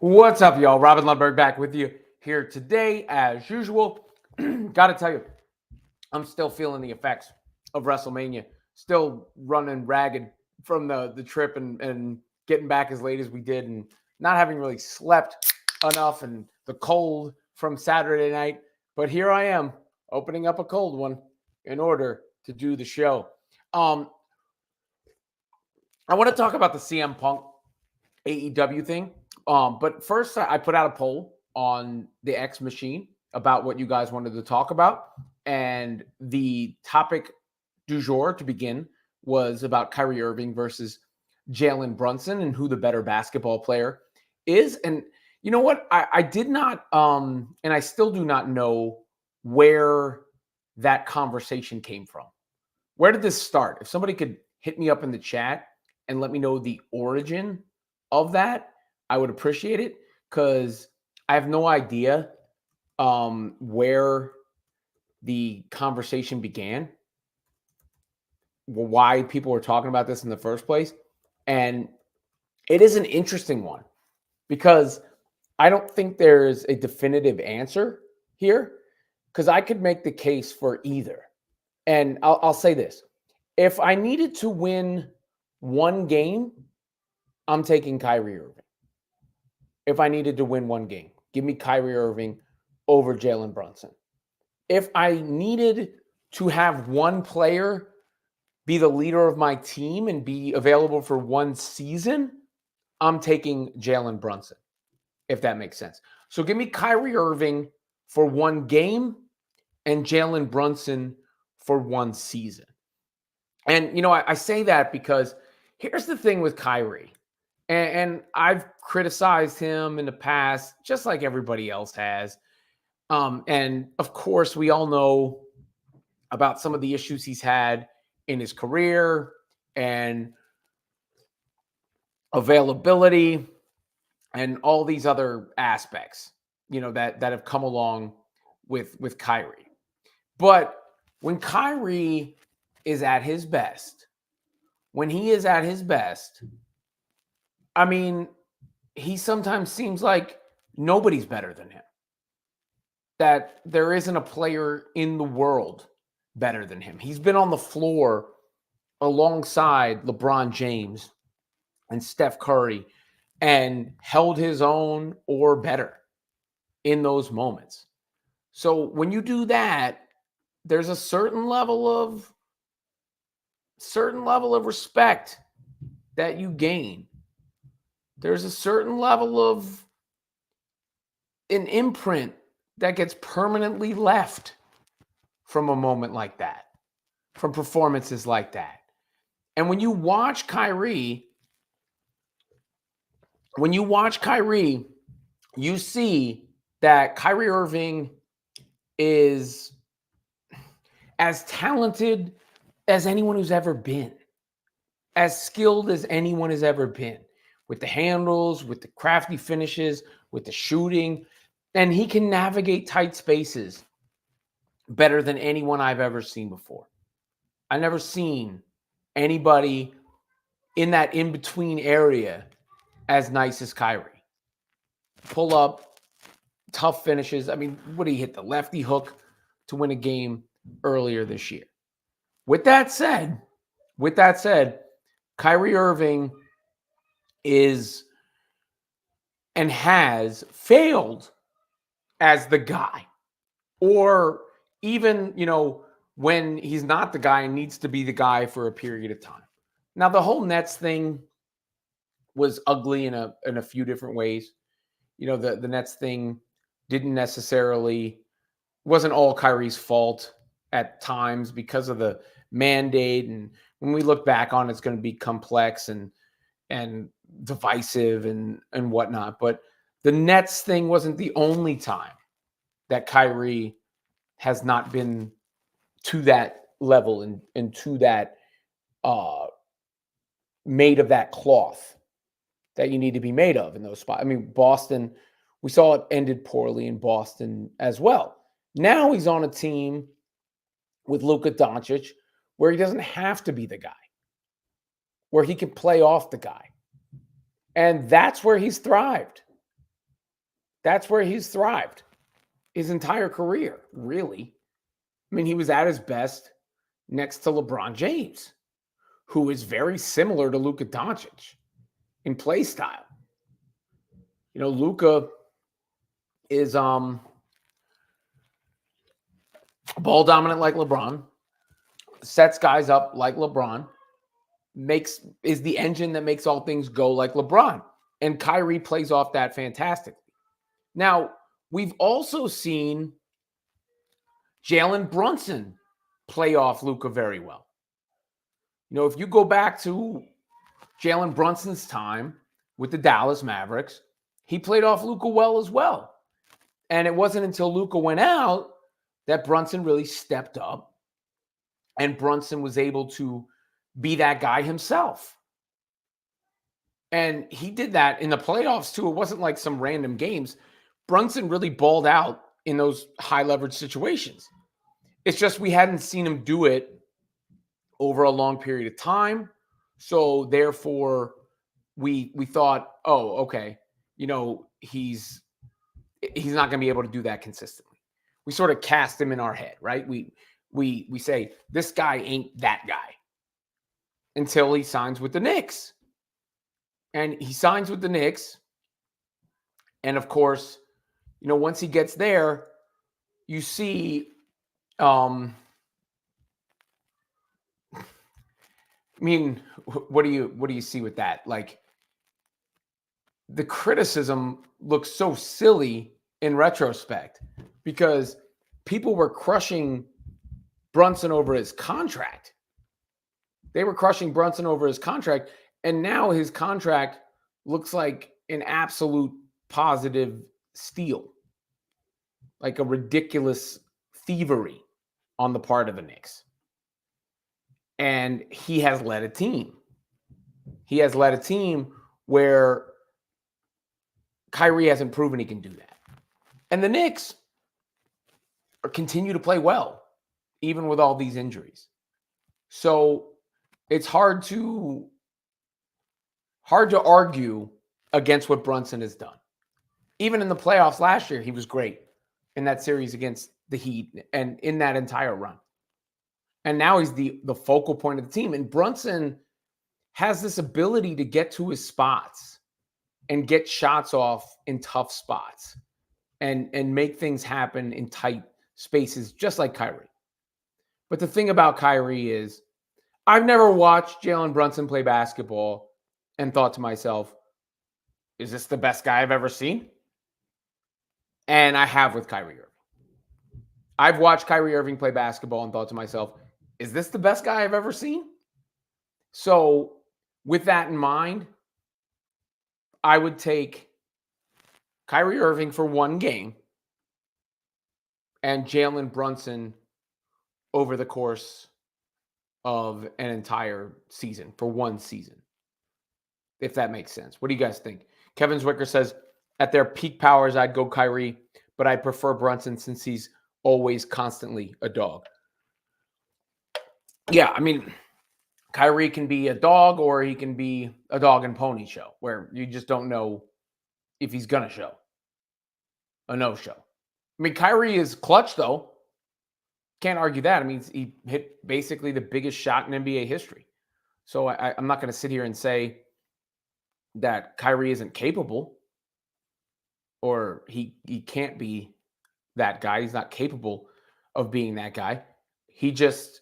What's up, y'all? Robin Lundberg back with you here today, as usual. Gotta tell you, I'm still feeling the effects of WrestleMania. Still running ragged from the trip and getting back as late as we did and not having really slept enough and the cold from Saturday night. But here I am, opening up a cold one in order to do the show. I want to talk about the CM Punk AEW thing. But first, I put out a poll on the X machine about what you guys wanted to talk about. And the topic du jour to begin was about Kyrie Irving versus Jalen Brunson and who the better basketball player is. And you know what? I did not, and I still do not know where that conversation came from. Where did this start? If somebody could hit me up in the chat and let me know the origin of that, I would appreciate it, because I have no idea where the conversation began, why people were talking about this in the first place. And it is an interesting one because I don't think there's a definitive answer here, because I could make the case for either. And I'll say this. If I needed to win one game, I'm taking Kyrie Irving. If I needed to win one game, give me Kyrie Irving over Jalen Brunson. If I needed to have one player be the leader of my team and be available for one season, I'm taking Jalen Brunson, if that makes sense. So give me Kyrie Irving for one game and Jalen Brunson for one season. And, I say that because here's the thing with Kyrie. And I've criticized him in the past, just like everybody else has. And of course, we all know about some of the issues he's had in his career and availability and all these other aspects, that have come along with Kyrie. But when Kyrie is at his best, I mean, he sometimes seems like nobody's better than him. That there isn't a player in the world better than him. He's been on the floor alongside LeBron James and Steph Curry and held his own or better in those moments. So when you do that, there's a certain level of respect that you gain. There's a certain level of an imprint that gets permanently left from a moment like that, from performances like that. And when you watch Kyrie, you see that Kyrie Irving is as talented as anyone who's ever been, as skilled as anyone has ever been, with the handles, with the crafty finishes, with the shooting. And he can navigate tight spaces better than anyone I've ever seen before. I've never seen anybody in that in-between area as nice as Kyrie. Pull up, tough finishes. I mean, what did he hit? The lefty hook to win a game earlier this year. With that said, Kyrie Irving is and has failed as the guy, or even, when he's not the guy and needs to be the guy for a period of time. Now, the whole Nets thing was ugly in a few different ways. The Nets thing wasn't all Kyrie's fault at times because of the mandate. And when we look back on it, it's going to be complex and divisive and whatnot. But the Nets thing wasn't the only time that Kyrie has not been to that level and to that made of that cloth that you need to be made of in those spots. I mean, Boston, we saw it ended poorly in Boston as well. Now he's on a team with Luka Doncic where he doesn't have to be the guy, where he can play off the guy. And that's where he's thrived. That's where he's thrived his entire career, really. I mean, he was at his best next to LeBron James, who is very similar to Luka Doncic in play style. Luka is ball dominant like LeBron, sets guys up like LeBron, is the engine that makes all things go like LeBron. And Kyrie plays off that fantastically. Now, we've also seen Jalen Brunson play off Luka very well. If you go back to Jalen Brunson's time with the Dallas Mavericks, he played off Luka well as well. And it wasn't until Luka went out that Brunson really stepped up and Brunson was able to be that guy himself. And he did that in the playoffs too. It wasn't like some random games. Brunson really balled out in those high leverage situations. It's just we hadn't seen him do it over a long period of time. So therefore, we thought, oh, okay, he's not going to be able to do that consistently. We sort of cast him in our head, right? We say this guy ain't that guy until he signs with the Knicks. And he signs with the Knicks. And of course, once he gets there, you see what do you see with that? Like, the criticism looks so silly in retrospect because people were crushing Brunson over his contract. They were crushing Brunson over his contract, and now his contract looks like an absolute positive steal, like a ridiculous thievery on the part of the Knicks. And he has led a team. He has led a team where Kyrie hasn't proven he can do that. And the Knicks continue to play well, even with all these injuries. So it's hard to argue against what Brunson has done. Even in the playoffs last year, he was great in that series against the Heat and in that entire run. And now he's the focal point of the team. And Brunson has this ability to get to his spots and get shots off in tough spots and make things happen in tight spaces, just like Kyrie. But the thing about Kyrie is I've never watched Jalen Brunson play basketball and thought to myself, is this the best guy I've ever seen? And I have with Kyrie Irving. I've watched Kyrie Irving play basketball and thought to myself, is this the best guy I've ever seen? So with that in mind, I would take Kyrie Irving for one game and Jalen Brunson over the course of an entire season, for one season, if that makes sense. What do you guys think? Kevin Zwicker says, at their peak powers, I'd go Kyrie, but I prefer Brunson since he's always constantly a dog. Yeah, Kyrie can be a dog or he can be a dog and pony show where you just don't know if he's going to show. A no-show. Kyrie is clutch, though. Can't argue that. He hit basically the biggest shot in NBA history. So I'm not going to sit here and say that Kyrie isn't capable or he can't be that guy. He's not capable of being that guy. He just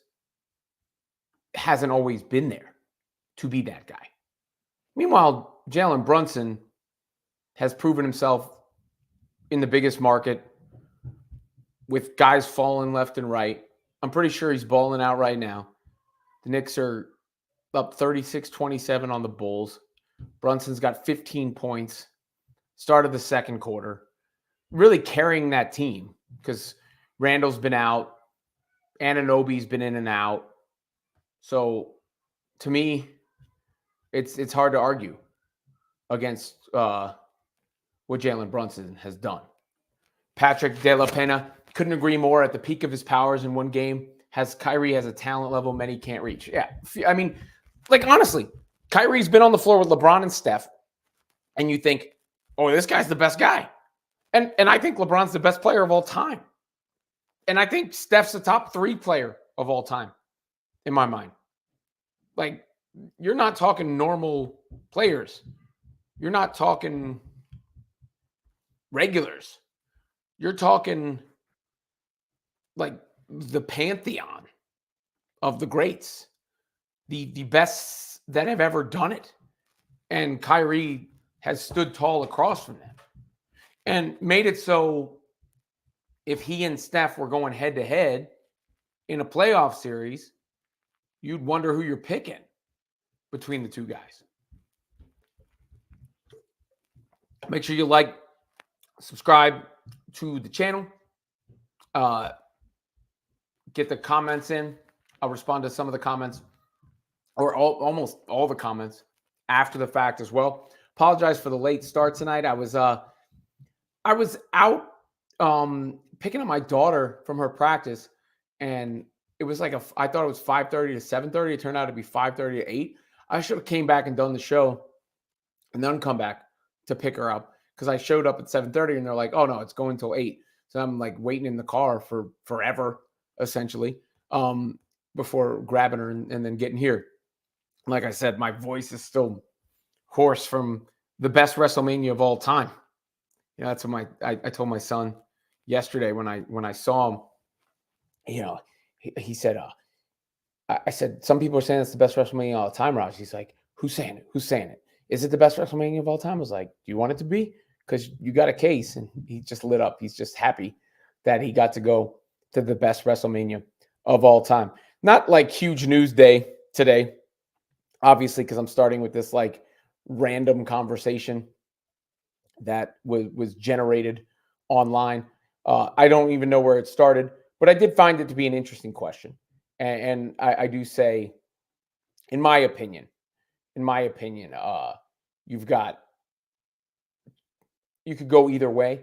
hasn't always been there to be that guy. Meanwhile, Jalen Brunson has proven himself in the biggest market with guys falling left and right. I'm pretty sure he's balling out right now. The Knicks are up 36-27 on the Bulls. Brunson's got 15 points. Started the second quarter. Really carrying that team because Randall's been out. Anunoby's been in and out. So, to me, it's hard to argue against what Jalen Brunson has done. Patrick De La Pena, couldn't agree more. At the peak of his powers in one game, Kyrie has a talent level many can't reach. Yeah, honestly, Kyrie's been on the floor with LeBron and Steph, and you think, oh, this guy's the best guy. And I think LeBron's the best player of all time. And I think Steph's the top 3 player of all time in my mind. Like, you're not talking normal players. You're not talking regulars. You're talking like the pantheon of the greats, the best that have ever done it. And Kyrie has stood tall across from them and made it so if he and Steph were going head to head in a playoff series, you'd wonder who you're picking between the two guys. Make sure you like, subscribe to the channel. Get the comments in. I'll respond to some of the comments, or almost all the comments after the fact as well. Apologize for the late start tonight. I was out picking up my daughter from her practice, and it was like I thought it was 5:30 to 7:30. It turned out to be 5:30 to 8. I should have came back and done the show and then come back to pick her up, because I showed up at 7:30 and they're like, oh no, it's going till 8. So I'm like waiting in the car for forever, essentially, before grabbing her and then getting here. Like I said, my voice is still hoarse from the best WrestleMania of all time. You know, that's what I told my son yesterday when I saw him. You know, he said, I said, some people are saying it's the best WrestleMania of all time, Raj. He's like, who's saying it? Who's saying it? Is it the best WrestleMania of all time? I was like, do you want it to be? Because you got a case. And he just lit up. He's just happy that he got to go to the best WrestleMania of all time. Not like huge news day today, obviously, because I'm starting with this like random conversation that was generated online. I don't even know where it started, but I did find it to be an interesting question. And I do say, in my opinion, you could go either way,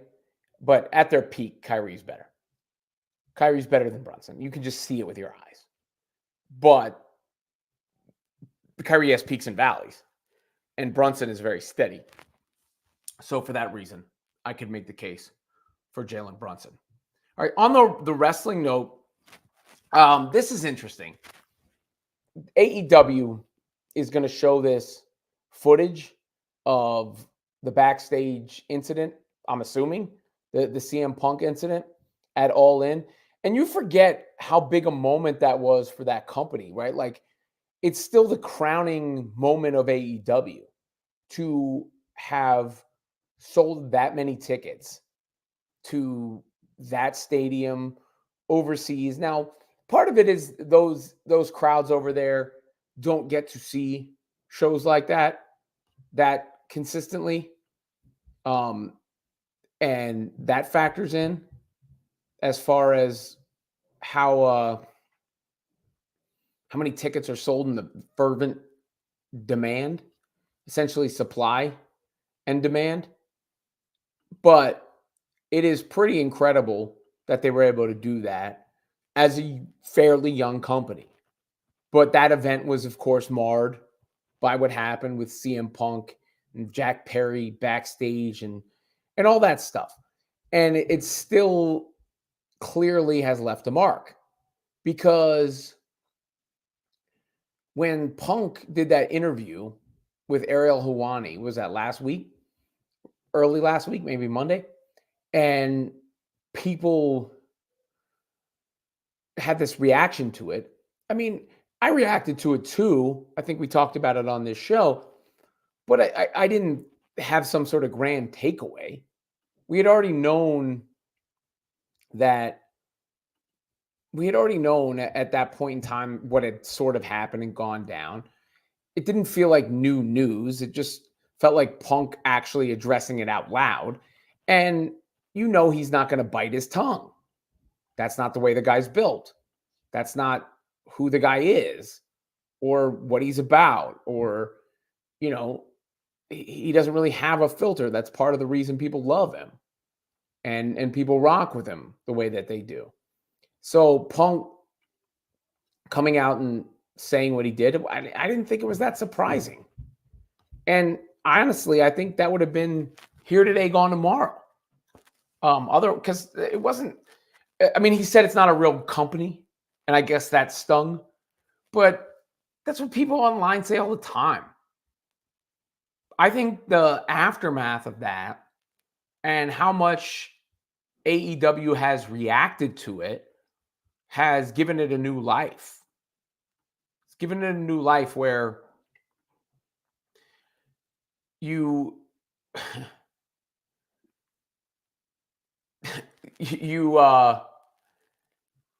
but at their peak, Kyrie's better. Kyrie's better than Brunson. You can just see it with your eyes. But Kyrie has peaks and valleys, and Brunson is very steady. So for that reason, I could make the case for Jalen Brunson. All right, on the wrestling note, this is interesting. AEW is going to show this footage of the backstage incident, I'm assuming, the CM Punk incident at All In. And you forget how big a moment that was for that company, right? Like, it's still the crowning moment of AEW to have sold that many tickets to that stadium overseas. Now, part of it is those crowds over there don't get to see shows like that consistently. And that factors in as far as how many tickets are sold in the fervent demand, essentially supply and demand. But it is pretty incredible that they were able to do that as a fairly young company. But that event was, of course, marred by what happened with CM Punk and Jack Perry backstage and all that stuff. And it still clearly has left a mark, because when Punk did that interview with Ariel Helwani, was that last week? Early last week, maybe Monday? And people had this reaction to it. I mean, I reacted to it too. I think we talked about it on this show, but I didn't have some sort of grand takeaway. We had already known at that point in time what had sort of happened and gone down. It didn't feel like new news. It just felt like Punk actually addressing it out loud. And he's not going to bite his tongue. That's not the way the guy's built. That's not who the guy is or what he's about, or, he doesn't really have a filter. That's part of the reason people love him and people rock with him the way that they do. So Punk coming out and saying what he did, I didn't think it was that surprising. And honestly, I think that would have been here today, gone tomorrow. Other because it wasn't. I mean, he said it's not a real company, and I guess that stung. But that's what people online say all the time. I think the aftermath of that and how much AEW has reacted to it has given it a new life. It's given it a new life where you you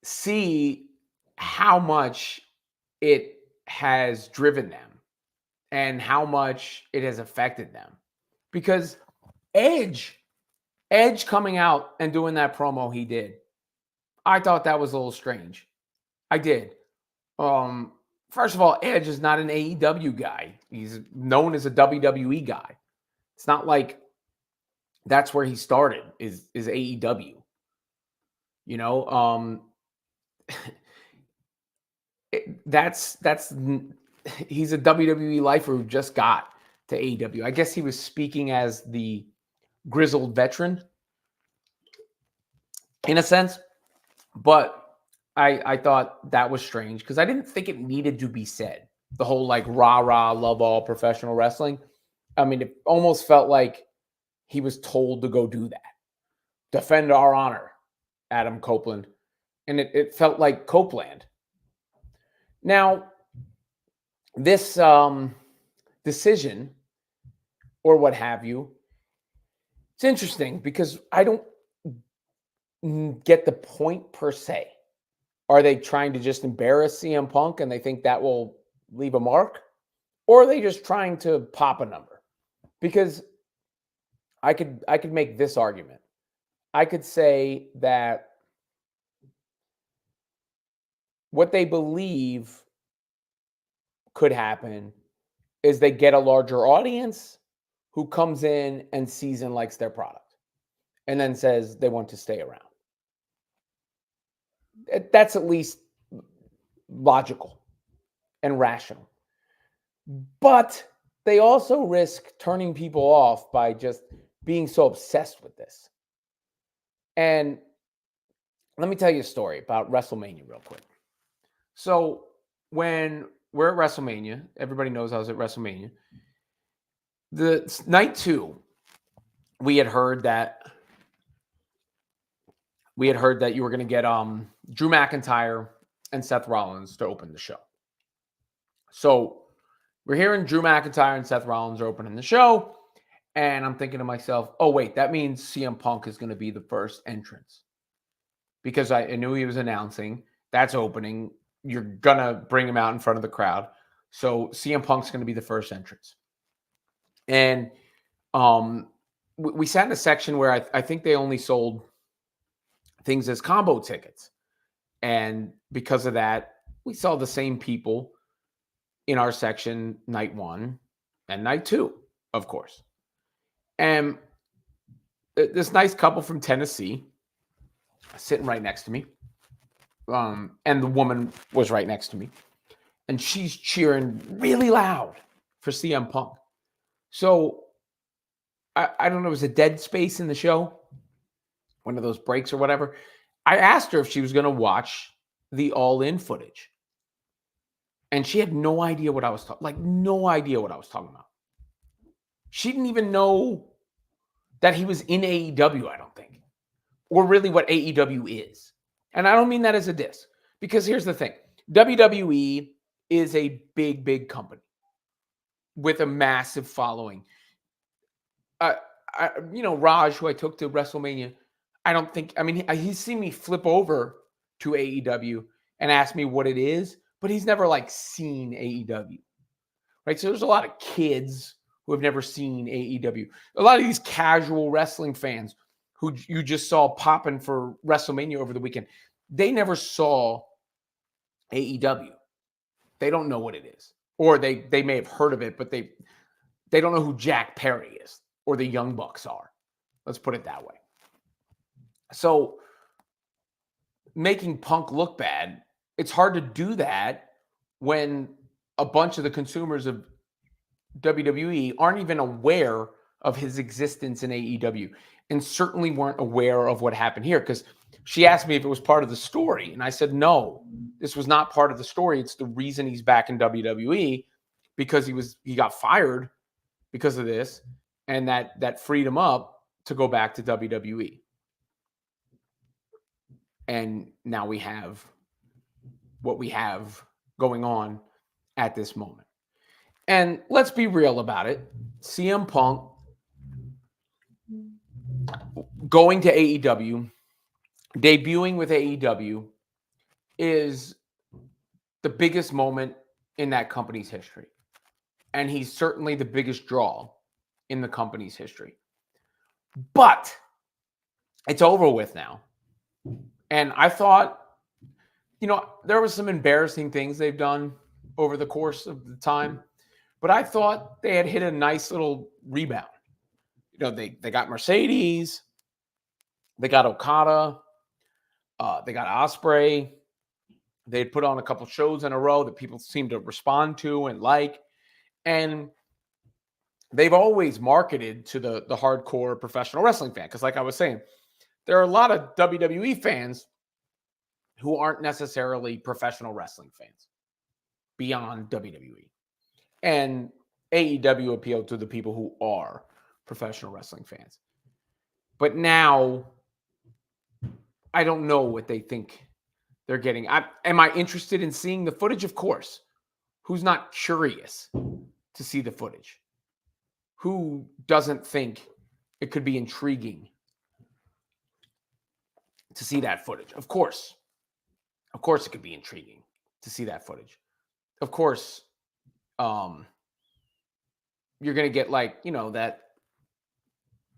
see how much it has driven them and how much it has affected them. Because Edge, Edge coming out and doing that promo he did, I thought that was a little strange. I did. First of all, Edge is not an AEW guy. He's known as a WWE guy. It's not like that's where he started is AEW. You know, that's he's a WWE lifer who just got to AEW. I guess he was speaking as the grizzled veteran in a sense, but I thought that was strange because I didn't think it needed to be said. The whole like rah rah love all professional wrestling. I mean, it almost felt like he was told to go do that. Defend our honor, Adam Copeland. And it felt like Copeland. Now, this decision or what have you, it's interesting because I don't get the point per se. Are they trying to just embarrass CM Punk and they think that will leave a mark? Or are they just trying to pop a number? Because I could make this argument. I could say that what they believe could happen is they get a larger audience who comes in and sees and likes their product and then says they want to stay around. That's at least logical and rational. But they also risk turning people off by just being so obsessed with this. And let me tell you a story about WrestleMania real quick. So when we're at WrestleMania, everybody knows I was at WrestleMania. The night 2, we had heard that you were going to get Drew McIntyre and Seth Rollins to open the show. So we're hearing Drew McIntyre and Seth Rollins are opening the show. And I'm thinking to myself, oh, wait, that means CM Punk is going to be the first entrance. Because I knew he was announcing that's opening. You're going to bring him out in front of the crowd. So CM Punk's going to be the first entrance. And we sat in a section where I think they only sold things as combo tickets. And because of that, we saw the same people in our section night 1 and night 2, of course. And this nice couple from Tennessee sitting right next to me. And the woman was right next to me. And she's cheering really loud for CM Punk. So I don't know, it was a dead space in the show, one of those breaks or whatever. I asked her if she was going to watch the All-In footage. And she had no idea what I was talking about. She didn't even know that he was in AEW, I don't think. Or really what AEW is. And I don't mean that as a diss. Because here's the thing. WWE is a big, big company with a massive following. Raj, who I took to WrestleMania, he's seen me flip over to AEW and ask me what it is, but he's never seen AEW, right? So there's a lot of kids who have never seen AEW. A lot of these casual wrestling fans who you just saw popping for WrestleMania over the weekend, they never saw AEW. They don't know what it is. Or they may have heard of it, but they don't know who Jack Perry is or the Young Bucks are. Let's put it that way. So making Punk look bad, it's hard to do that when a bunch of the consumers of WWE aren't even aware of his existence in AEW and certainly weren't aware of what happened here. Because she asked me if it was part of the story. And I said, no, this was not part of the story. It's the reason he's back in WWE, because he got fired because of this. And that freed him up to go back to WWE. And now we have what we have going on at this moment. And let's be real about it. CM Punk going to AEW, debuting with AEW, is the biggest moment in that company's history. And he's certainly the biggest draw in the company's history. But it's over with now. And I thought, there was some embarrassing things they've done over the course of the time. But I thought they had hit a nice little rebound. They got Mercedes. They got Okada. They got Ospreay. They had put on a couple shows in a row that people seem to respond to and like. And they've always marketed to the hardcore professional wrestling fan. Because like I was saying, there are a lot of WWE fans who aren't necessarily professional wrestling fans beyond WWE. And AEW appealed to the people who are professional wrestling fans. But now, I don't know what they think they're getting. Am I interested in seeing the footage? Of course. Who's not curious to see the footage? Who doesn't think it could be intriguing to see that footage? Of course. Of course it could be intriguing to see that footage. Of course, you're going to get that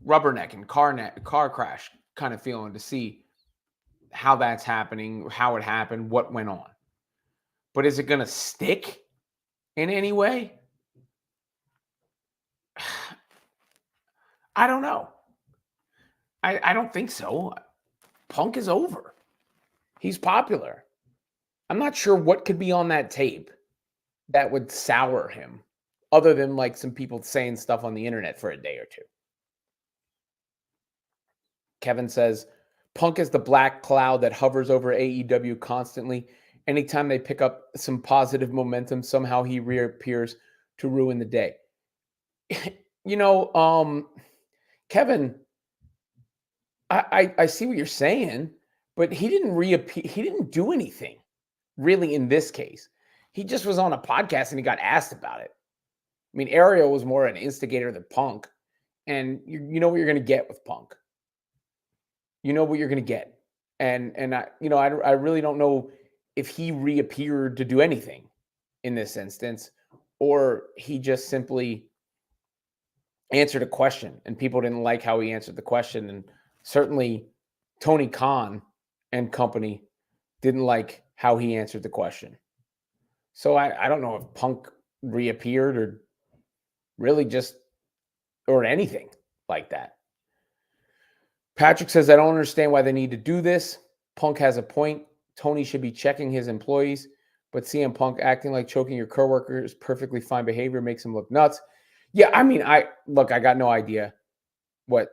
rubberneck and car crash kind of feeling to see how that's happening, how it happened, what went on. But is it going to stick in any way? I don't know. I don't think so. Punk is over. He's popular. I'm not sure what could be on that tape that would sour him, other than some people saying stuff on the internet for a day or two. Kevin says, Punk is the black cloud that hovers over AEW constantly. Anytime they pick up some positive momentum, somehow he reappears to ruin the day. Kevin, I see what you're saying, but he didn't reappear. He didn't do anything really in this case. He just was on a podcast and he got asked about it. I mean, Ariel was more an instigator than Punk, and you know what you're going to get with Punk. You know what you're going to get. And I really don't know if he reappeared to do anything in this instance, or he just simply answered a question and people didn't like how he answered the question. And certainly Tony Khan and company didn't like how he answered the question. So I don't know if Punk reappeared or really just, or anything like that. Patrick says, I don't understand why they need to do this. Punk has a point. Tony should be checking his employees, but CM Punk acting like choking your coworker is perfectly fine behavior, makes him look nuts. Yeah, I mean, I got no idea what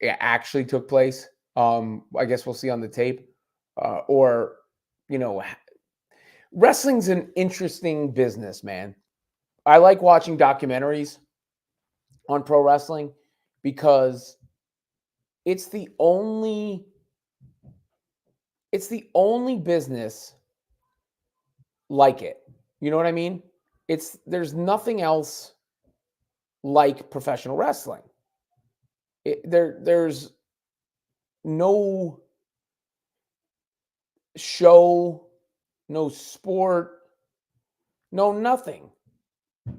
actually took place. I guess we'll see on the tape. Wrestling's an interesting business, man. I like watching documentaries on pro wrestling because it's the only business like it. You know what I mean? There's nothing else like professional wrestling. There's no show, no sport, no nothing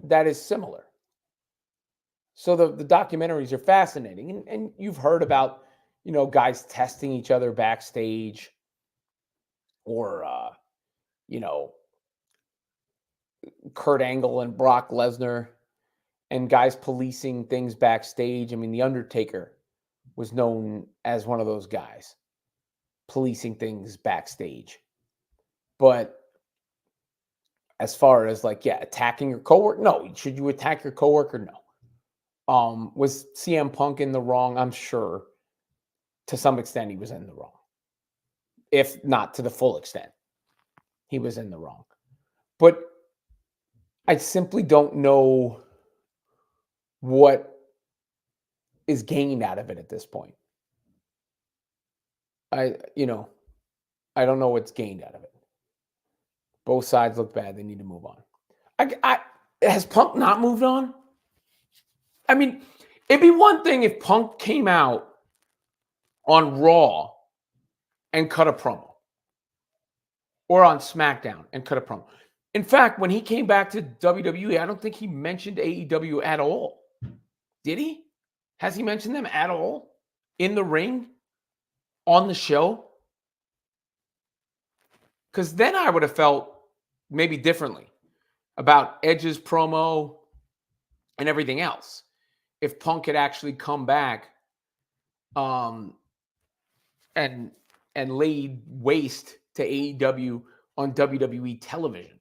that is similar. So the documentaries are fascinating. And you've heard about, guys testing each other backstage or, Kurt Angle and Brock Lesnar and guys policing things backstage. I mean, The Undertaker was known as one of those guys policing things backstage. But as far as attacking your coworker, no. Should you attack your coworker? No. Was CM Punk in the wrong? I'm sure to some extent he was in the wrong. If not to the full extent, he was in the wrong. But I simply don't know what is gained out of it at this point. I don't know what's gained out of it. Both sides look bad. They need to move on. Has Punk not moved on? I mean, it'd be one thing if Punk came out on Raw and cut a promo, or on SmackDown and cut a promo. In fact, when he came back to WWE, I don't think he mentioned AEW at all. Did he? Has he mentioned them at all? In the ring? On the show? Because then I would have felt maybe differently about Edge's promo and everything else. If Punk had actually come back and laid waste to AEW on WWE television.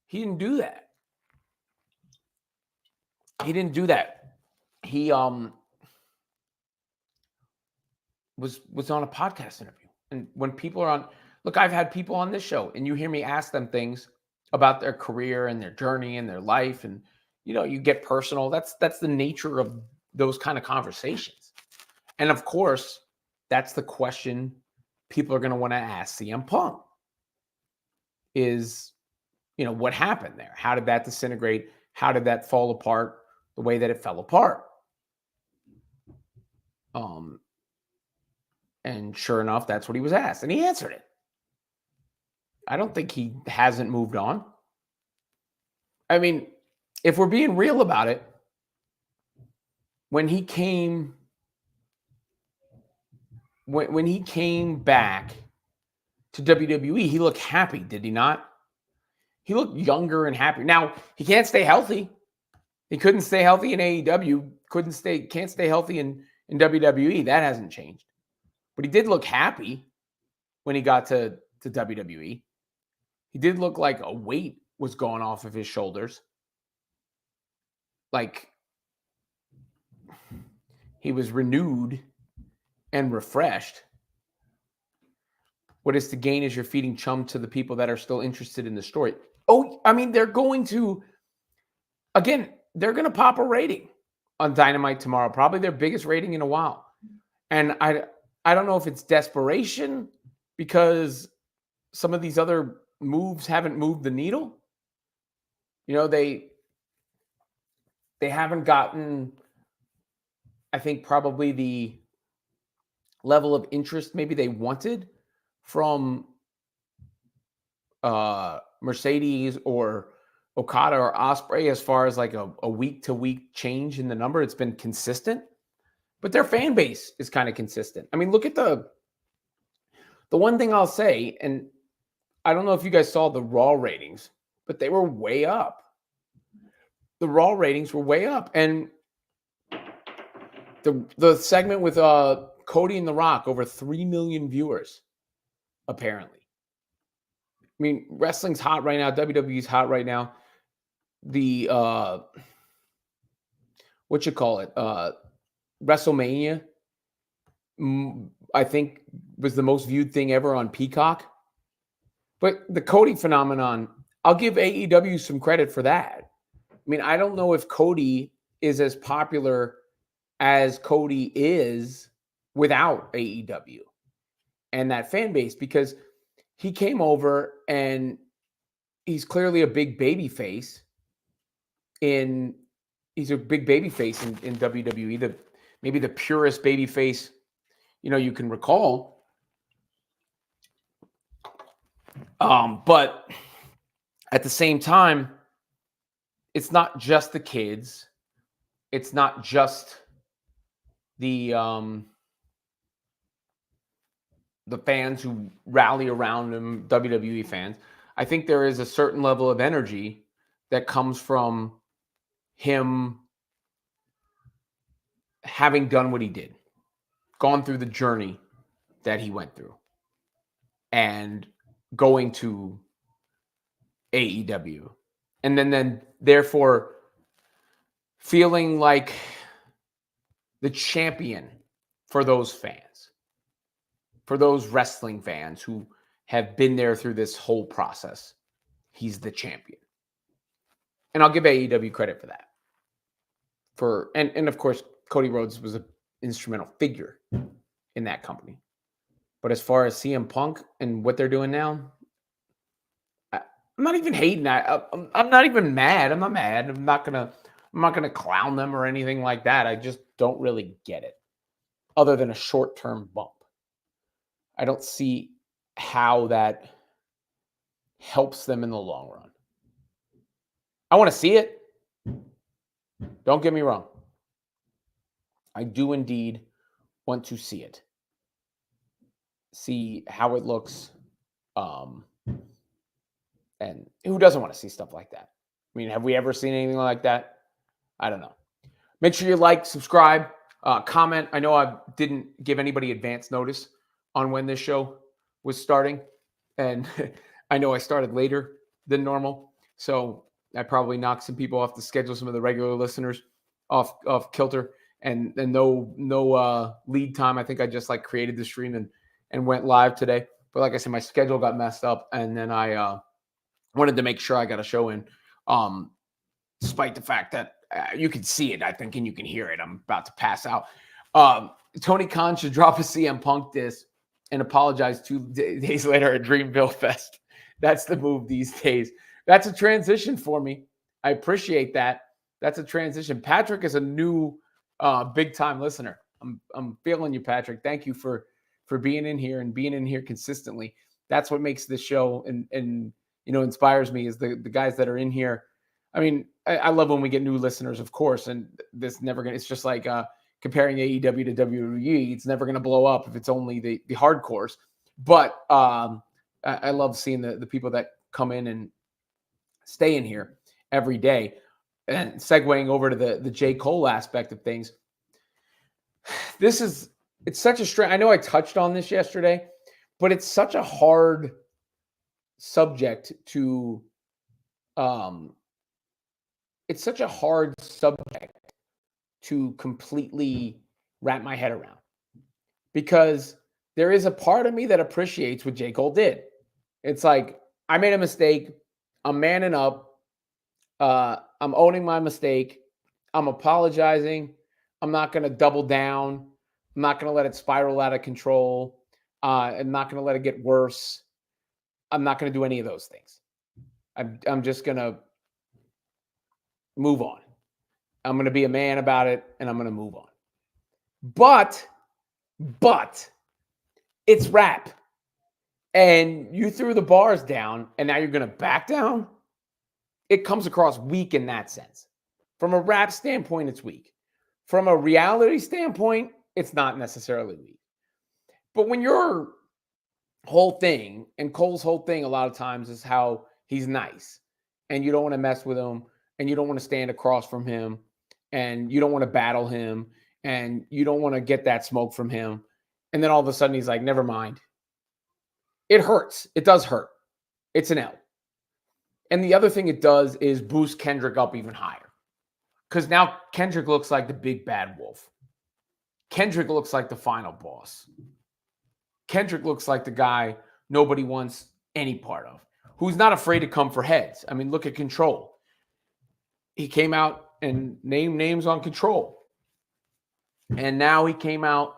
He didn't do that. He was on a podcast interview. And when people are on, look, I've had people on this show and you hear me ask them things about their career and their journey and their life. And, you get personal. That's the nature of those kind of conversations. And of course, that's the question people are going to want to ask CM Punk is, what happened there? How did that disintegrate? How did that fall apart the way that it fell apart? And sure enough, that's what he was asked. And he answered it. I don't think he hasn't moved on. I mean, if we're being real about it, when he came back to WWE, he looked happy, did he not? He looked younger and happy. Now, he can't stay healthy. He couldn't stay healthy in AEW, can't stay healthy in WWE. That hasn't changed. But he did look happy when he got to WWE. He did look like a weight was going off of his shoulders. Like he was renewed and refreshed. What is to gain is you're feeding chum to the people that are still interested in the story. Oh, I mean, they're going to pop a rating on Dynamite tomorrow. Probably their biggest rating in a while. And I don't know if it's desperation because some of these other moves haven't moved the needle. They haven't gotten, I think, probably the level of interest maybe they wanted from Mercedes or Okada or Ospreay as far as like a week-to-week change in the number. It's been consistent. But their fan base is kind of consistent. I mean, look at the one thing I'll say, and I don't know if you guys saw the Raw ratings, but they were way up. The Raw ratings were way up. And the segment with Cody and The Rock, over 3 million viewers, apparently. I mean, wrestling's hot right now. WWE's hot right now. The, WrestleMania, I think, was the most viewed thing ever on Peacock. But the Cody phenomenon, I'll give AEW some credit for that. I mean, I don't know if Cody is as popular as Cody is without AEW and that fan base, because he came over and he's clearly a big baby face in WWE, maybe the purest baby face, you can recall. But at the same time, it's not just the kids. It's not just the fans who rally around him, WWE fans. I think there is a certain level of energy that comes from him having done what he did, gone through the journey that he went through, and going to AEW. And then therefore feeling like the champion for those fans, for those wrestling fans who have been there through this whole process. He's the champion. And I'll give AEW credit for that. And of course, Cody Rhodes was an instrumental figure in that company. But as far as CM Punk and what they're doing now, I'm not even hating. I'm not even mad. I'm not mad. I'm not gonna clown them or anything like that. I just don't really get it, other than a short-term bump. I don't see how that helps them in the long run. I want to see it. Don't get me wrong. I do indeed want to see it. See how it looks. And who doesn't want to see stuff like that? I mean, have we ever seen anything like that? I don't know. Make sure you like, subscribe, comment. I know I didn't give anybody advance notice on when this show was starting. And I know I started later than normal. So I probably knocked some people off the schedule, some of the regular listeners off kilter. And no lead time. I think I just like created the stream and went live today. But like I said, my schedule got messed up. And then I wanted to make sure I got a show in, despite the fact that you can see it, I think, and you can hear it. I'm about to pass out. Tony Khan should drop a CM Punk diss and apologize 2 days later at Dreamville Fest. That's the move these days. That's a transition for me. I appreciate that. That's a transition. Patrick is a new big-time listener. I'm feeling you, Patrick. Thank you for being in here and being in here consistently. That's what makes this show and inspires me is the guys that are in here. I mean, I love when we get new listeners, of course, and it's just like comparing AEW to WWE. It's never going to blow up if it's only the hardcores. But I love seeing the people that come in and stay in here every day. And segueing over to the J. Cole aspect of things, it's such a strange. I know I touched on this yesterday, but it's such a hard subject to completely wrap my head around, because there is a part of me that appreciates what J. Cole did. It's like, I made a mistake. I'm manning up. I'm owning my mistake. I'm apologizing. I'm not going to double down. I'm not going to let it spiral out of control. I'm not going to let it get worse. I'm not going to do any of those things. I'm just going to move on. I'm going to be a man about it, and I'm going to move on. But it's rap. And you threw the bars down, and now you're going to back down? It comes across weak in that sense. From a rap standpoint, it's weak. From a reality standpoint, it's not necessarily weak. But when your whole thing, and Cole's whole thing a lot of times, is how he's nice, and you don't want to mess with him, and you don't want to stand across from him, and you don't want to battle him, and you don't want to get that smoke from him. And then all of a sudden he's like, never mind. It hurts. It does hurt. It's an L. And the other thing it does is boost Kendrick up even higher. Because now Kendrick looks like the big bad wolf. Kendrick looks like the final boss. Kendrick looks like the guy nobody wants any part of, who's not afraid to come for heads. I mean, look at Control. He came out and named names on Control. And now he came out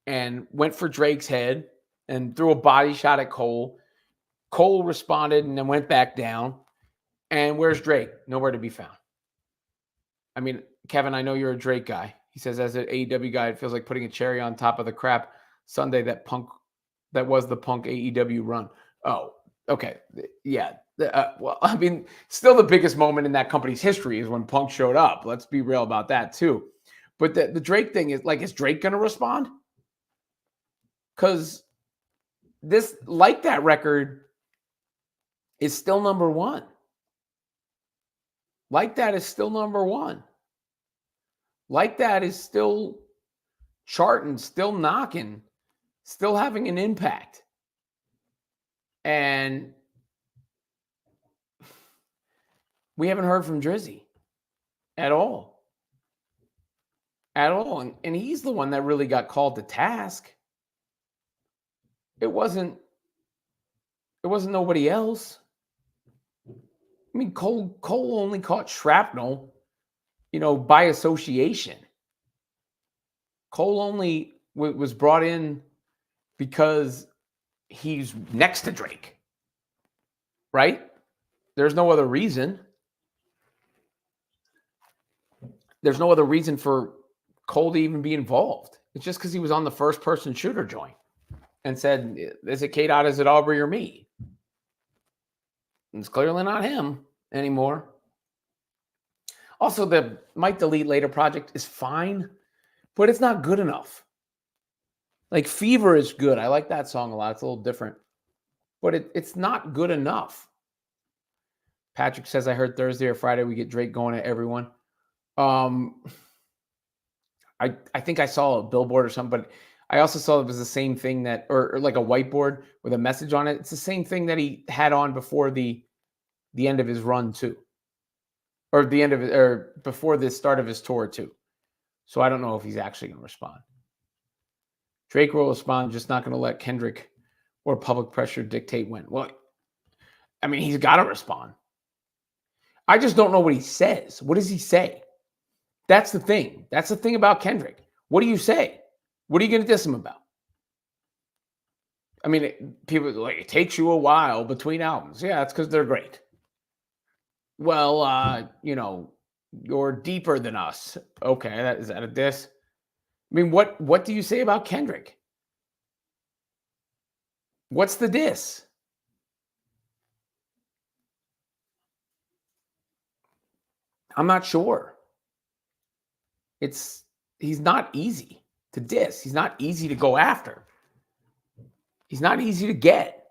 and went for Drake's head and threw a body shot at Cole. Cole responded and then went back down. And where's Drake? Nowhere to be found. I mean, Kevin, I know you're a Drake guy. He says, as an AEW guy, it feels like putting a cherry on top of the crap Sunday that was the Punk AEW run. Oh, okay. Yeah. Well, I mean, still the biggest moment in that company's history is when Punk showed up. Let's be real about that too. But the Drake thing is like, is Drake going to respond? Because this, like that record, is still number one. Like that is still number one. Like that is still charting, still knocking, still having an impact. And we haven't heard from Drizzy at all. at all. And he's the one that really got called to task. It wasn't nobody else. I mean, Cole only caught shrapnel, by association. Cole only was brought in because he's next to Drake, right? There's no other reason. There's no other reason for Cole to even be involved. It's just because he was on the first-person shooter joint and said, is it K-Dot, is it Aubrey, or me? It's clearly not him anymore. Also, the Might Delete Later project is fine, but it's not good enough. Like, Fever is good. I like that song a lot. It's a little different. But it's not good enough. Patrick says, I heard Thursday or Friday we get Drake going at everyone. I think I saw a billboard or something, but I also saw it was the same thing that, or like a whiteboard with a message on it. It's the same thing that he had on before the end of his run too, or the end of it, or before the start of his tour too. So I don't know if he's actually going to respond. Drake will respond, just not going to let Kendrick or public pressure dictate when. Well, I mean, he's got to respond. I just don't know what he says. What does he say? That's the thing. That's the thing about Kendrick. What do you say? What are you going to diss him about? I mean, people like, it takes you a while between albums. Yeah, that's because they're great. Well, you're deeper than us. Okay, is that a diss? I mean, what do you say about Kendrick? What's the diss? I'm not sure. He's not easy to diss. He's not easy to go after. He's not easy to get.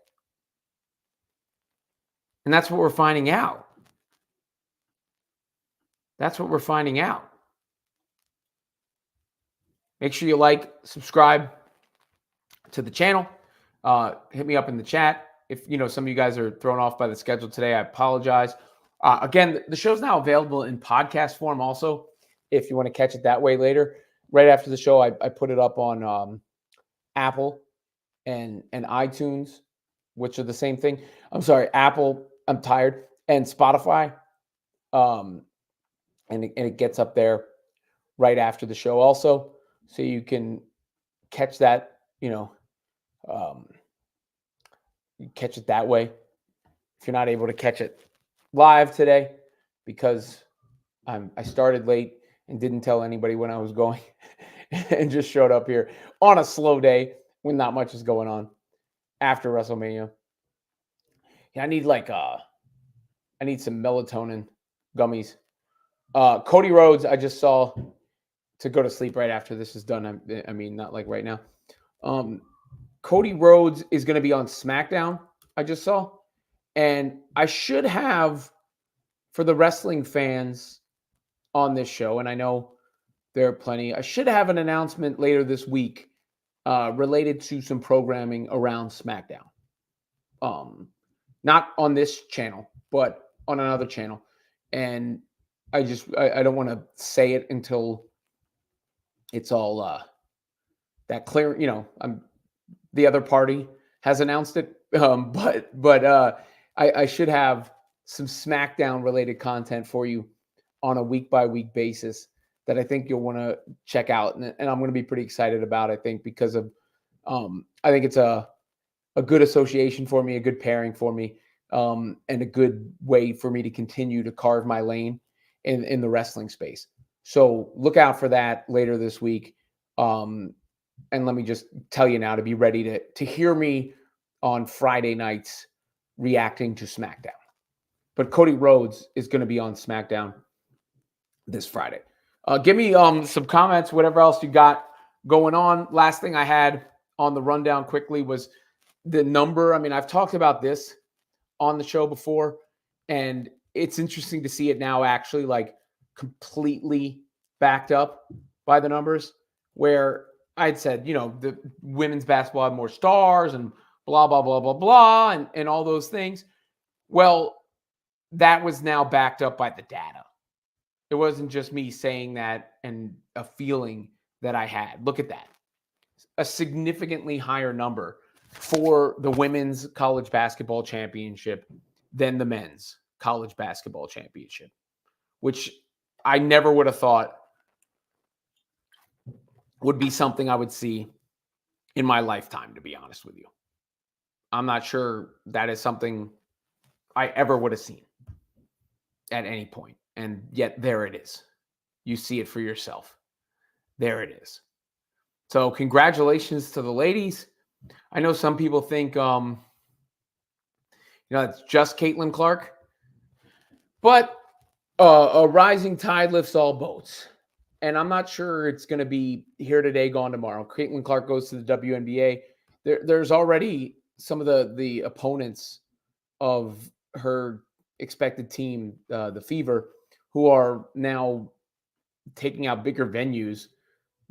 And that's what we're finding out. That's what we're finding out. Make sure you like, subscribe to the channel. Hit me up in the chat. If some of you guys are thrown off by the schedule today, I apologize. Again, the show's now available in podcast form also, if you want to catch it that way later. Right after the show, I put it up on Apple and iTunes, which are the same thing. I'm sorry, Apple, I'm tired, and Spotify. And it gets up there right after the show also. So you can catch that, you catch it that way. If you're not able to catch it live today, because I started late and didn't tell anybody when I was going and just showed up here on a slow day when not much is going on after WrestleMania. Yeah, I need some melatonin gummies. Cody Rhodes, I just saw, to go to sleep right after this is done. I mean, not like right now. Cody Rhodes is going to be on SmackDown, I just saw. And I should have, for the wrestling fans on this show, and I know there are plenty, I should have an announcement later this week related to some programming around SmackDown. Not on this channel, but on another channel. And I don't want to say it until it's all that clear. The other party has announced it, but I should have some SmackDown related content for you on a week by week basis that I think you'll want to check out, and I'm going to be pretty excited about. I think because of I think it's a good association for me, a good pairing for me, and a good way for me to continue to carve my lane in the wrestling space. So look out for that later this week. And let me just tell you now to be ready to hear me on Friday nights reacting to SmackDown. But Cody Rhodes is going to be on SmackDown this Friday. Give me some comments, whatever else you got going on. Last thing I had on the rundown quickly was the number. I mean, I've talked about this on the show before, and it's interesting to see it now actually like completely backed up by the numbers, where I'd said, the women's basketball had more stars and blah, blah, blah, blah, blah, and all those things. Well, that was now backed up by the data. It wasn't just me saying that and a feeling that I had. Look at that. A significantly higher number for the women's college basketball championship than the men's college basketball championship, which I never would have thought would be something I would see in my lifetime, to be honest with you. I'm not sure that is something I ever would have seen at any point. And yet there it is. You see it for yourself. There it is. So congratulations to the ladies. I know some people think, it's just Caitlin Clark, but a rising tide lifts all boats. And I'm not sure it's going to be here today, gone tomorrow. Caitlin Clark goes to the WNBA. There's already some of the opponents of her expected team, the Fever, who are now taking out bigger venues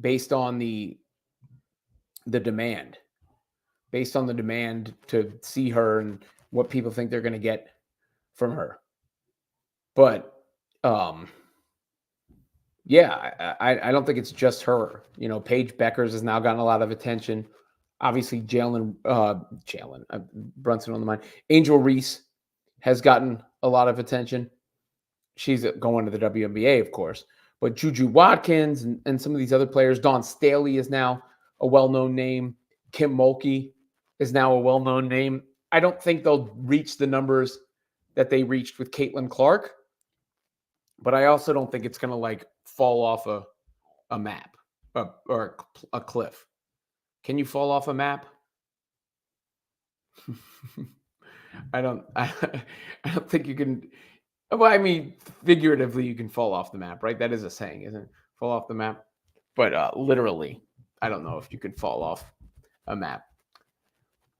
based on the demand, to see her and what people think they're going to get from her. But yeah, I don't think it's just her. Paige Beckers has now gotten a lot of attention. Obviously, Jalen Brunson on the mind. Angel Reese has gotten a lot of attention. She's going to the WNBA, of course. But Juju Watkins and some of these other players. Dawn Staley is now a well-known name. Kim Mulkey is now a well-known name. I don't think they'll reach the numbers that they reached with Caitlin Clark. But I also don't think it's going to fall off a map or a cliff. Can you fall off a map? I don't think you can. Well, I mean, figuratively, you can fall off the map, right? That is a saying, isn't it? Fall off the map. But literally, I don't know if you could fall off a map.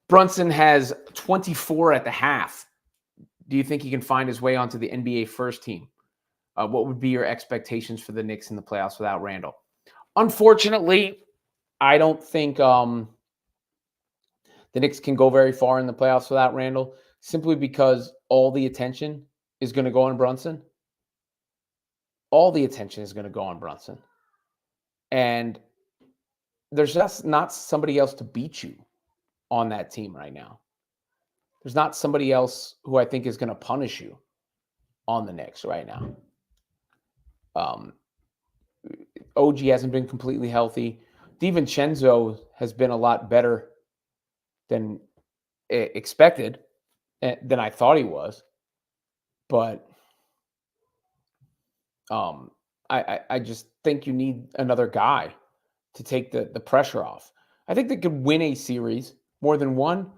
Brunson has 24 at the half. Do you think he can find his way onto the NBA first team? What would be your expectations for the Knicks in the playoffs without Randall? Unfortunately, I don't think the Knicks can go very far in the playoffs without Randall, simply because all the attention is going to go on Brunson. All the attention is going to go on Brunson. And there's just not somebody else to beat you on that team right now. There's not somebody else who I think is going to punish you on the Knicks right now. OG hasn't been completely healthy. DiVincenzo has been a lot better than expected, than I thought he was. But I just think you need another guy to take the pressure off. I think they could win a series, more than one.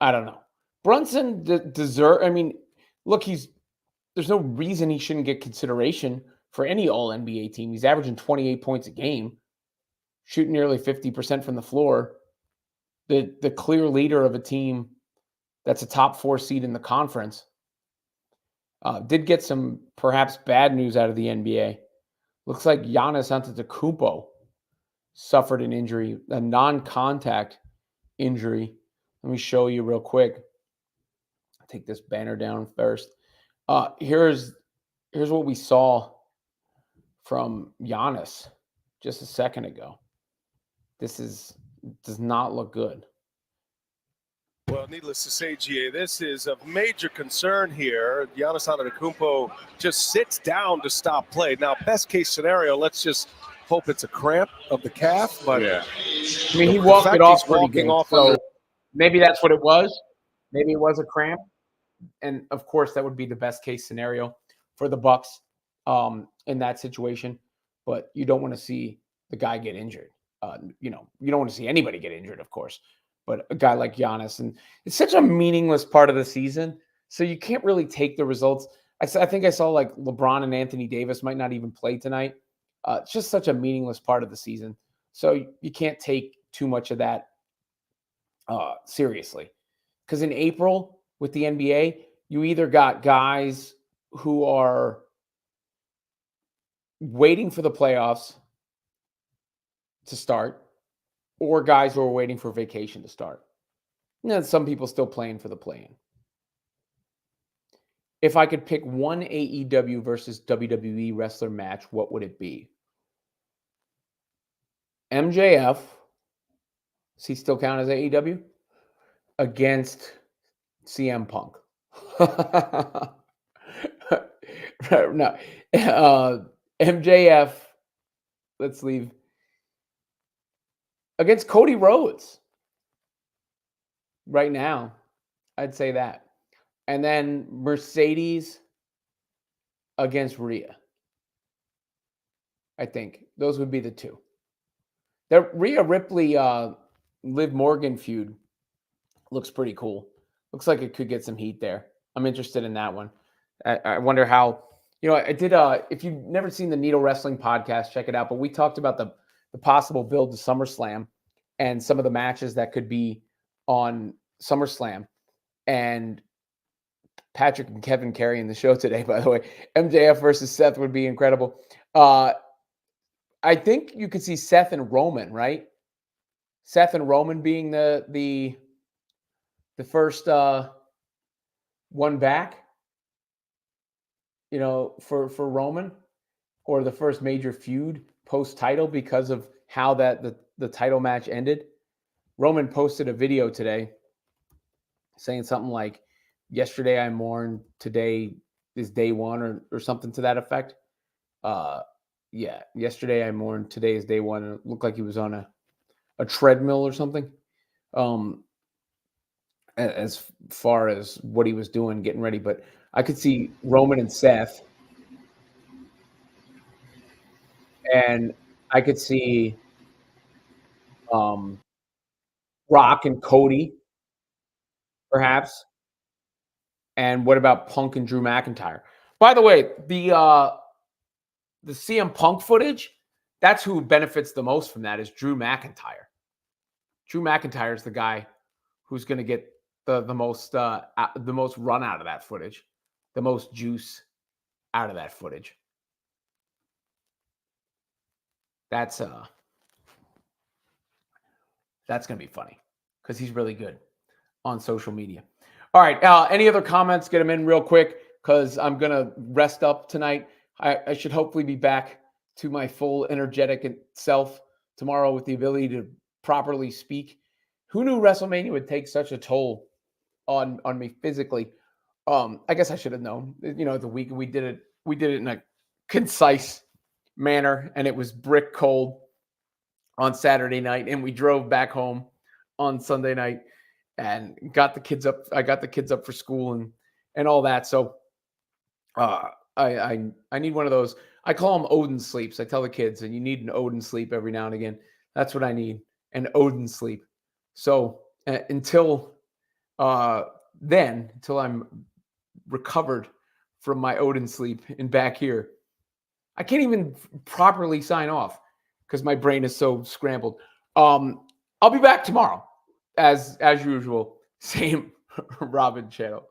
I don't know. Brunson deserve. I mean, look, there's no reason he shouldn't get consideration for any All-NBA team. He's averaging 28 points a game, shooting nearly 50% from the floor. The clear leader of a team that's a top 4 seed in the conference. Did get some perhaps bad news out of the NBA. Looks like Giannis Antetokounmpo suffered an injury, a non-contact injury. Let me show you real quick. I'll take this banner down first. Here's what we saw from Giannis just a second ago. Does not look good. Well, needless to say, GA, this is of major concern here. Giannis Antetokounmpo just sits down to stop play. Now, best case scenario, let's just hope it's a cramp of the calf. But yeah, I mean, he walked it off pretty good. So under... maybe that's what it was. Maybe it was a cramp, and of course, that would be the best case scenario for the Bucks in that situation. But you don't want to see the guy get injured. You don't want to see anybody get injured, of course. But a guy like Giannis, and it's such a meaningless part of the season, so you can't really take the results. I think I saw like LeBron and Anthony Davis might not even play tonight. It's just such a meaningless part of the season, so you can't take too much of that seriously. Because in April with the NBA, you either got guys who are waiting for the playoffs to start, or guys who are waiting for vacation to start. And then some people still playing for the play-in. If I could pick one AEW versus WWE wrestler match, what would it be? MJF, does he still count as AEW? Against CM Punk. No. MJF, let's leave. Against Cody Rhodes. Right now, I'd say that. And then Mercedes against Rhea. I think those would be the two. The Rhea Ripley, Liv Morgan feud looks pretty cool. Looks like it could get some heat there. I'm interested in that one. I wonder how, I did, if you've never seen the Needle Wrestling podcast, check it out. But we talked about the possible build to SummerSlam and some of the matches that could be on SummerSlam. And Patrick and Kevin carrying the show today, by the way. MJF versus Seth would be incredible. I think you could see Seth and Roman, right? Seth and Roman being the first one back, for Roman, or the first major feud post-title because of how the title match ended. Roman posted a video today saying something like, yesterday I mourned, today is day one, or something to that effect. Yeah, yesterday I mourned, today is day one. And it looked like he was on a treadmill or something. As far as what he was doing, getting ready. But I could see Roman and Seth. And I could see Rock and Cody, perhaps. And what about Punk and Drew McIntyre? By the way, the CM Punk footage, that's who benefits the most from that, is Drew McIntyre. Drew McIntyre is the guy who's going to get the most run out of that footage, the most juice out of that footage. That's going to be funny because he's really good on social media. All right. Any other comments? Get them in real quick because I'm going to rest up tonight. I should hopefully be back to my full energetic self tomorrow with the ability to properly speak. Who knew WrestleMania would take such a toll on me physically? I guess I should have known. The week we did it in a concise manner, and it was brick cold on Saturday night, and we drove back home on Sunday night and got the kids up. I got the kids up for school and all that. So I need one of those. I call them Odin sleeps. I tell the kids, and you need an Odin sleep every now and again. That's what I need, an Odin sleep. So until I'm recovered from my Odin sleep and back here, I can't even properly sign off because my brain is so scrambled. I'll be back tomorrow as usual. Same Robin channel.